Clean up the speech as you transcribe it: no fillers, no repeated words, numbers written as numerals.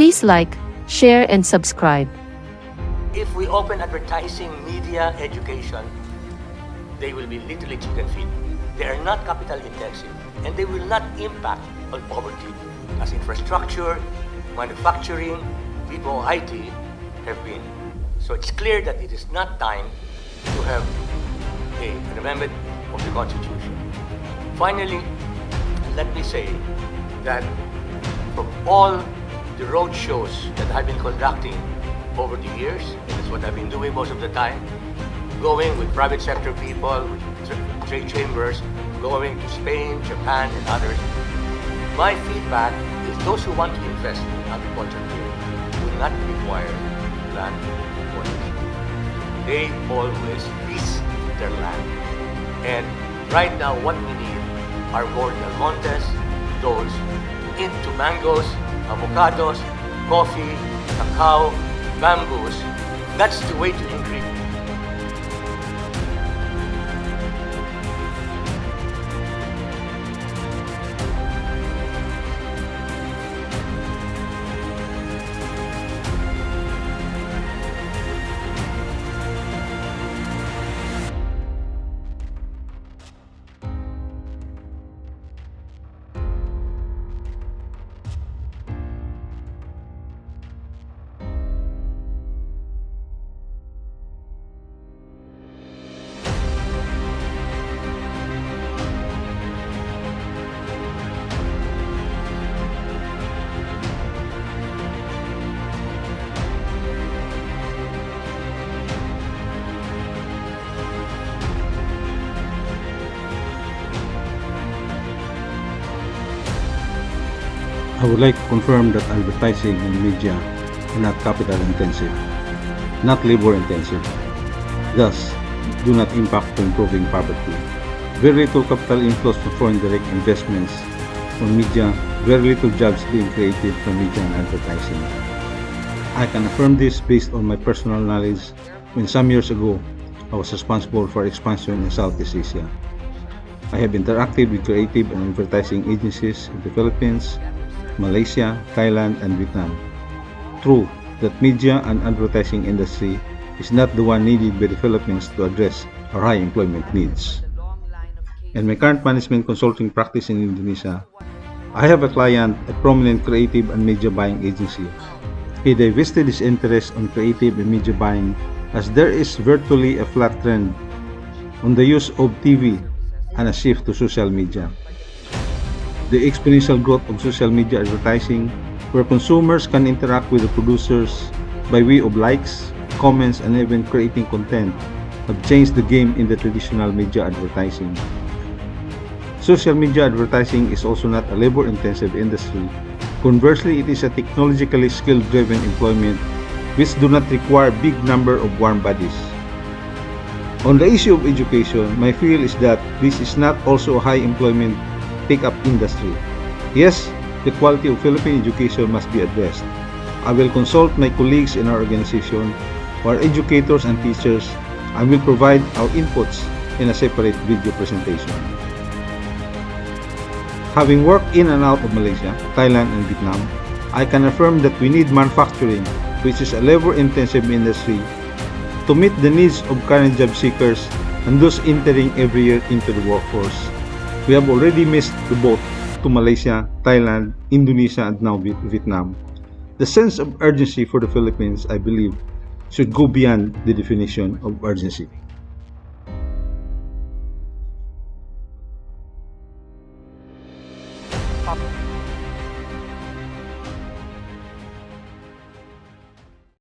Please like, share, and subscribe. If we open advertising, media, education, they will be literally chicken feed. They are not capital intensive and they will not impact on poverty as infrastructure, manufacturing, people IT have been. So it's clear that it is not time to have an amendment of the Constitution. Finally, let me say that from all the road shows that I've been conducting over the years, and that's what I've been doing most of the time, going with private sector people, with trade chambers, going to Spain, Japan, and others. My feedback is those who want to invest in agriculture here will not require land ownership. They always lease their land. And right now what we need are more Del Montes, those into mangoes, avocados, coffee, cacao, bamboos. That's the way to increase. I would like to confirm that advertising and media are not capital intensive, not labor intensive, thus do not impact on improving poverty. Very little capital inflows from foreign direct investments on media, very little jobs being created from media and advertising. I can affirm this based on my personal knowledge when some years ago I was responsible for expansion in Southeast Asia. I have interacted with creative and advertising agencies in the Philippines, Malaysia, Thailand, and Vietnam. True that media and advertising industry is not the one needed by the Philippines to address our high employment needs. In my current management consulting practice in Indonesia, I have a client, a prominent creative and media buying agency. He divested his interest on creative and media buying as there is virtually a flat trend on the use of TV and a shift to social media. The exponential growth of social media advertising, where consumers can interact with the producers by way of likes, comments, and even creating content, have changed the game in the traditional media advertising. Social media advertising is also not a labor-intensive industry. Conversely, it is a technologically skill-driven employment which do not require big number of warm bodies. On the issue of education, my feel is that this is not also a high employment take-up industry. Yes, the quality of Philippine education must be addressed. I will consult my colleagues in our organization, who are educators and teachers, and will provide our inputs in a separate video presentation. Having worked in and out of Malaysia, Thailand, and Vietnam, I can affirm that we need manufacturing, which is a labor-intensive industry, to meet the needs of current job seekers and those entering every year into the workforce. We have already missed the boat to Malaysia, Thailand, Indonesia, and now Vietnam. The sense of urgency for the Philippines, I believe, should go beyond the definition of urgency.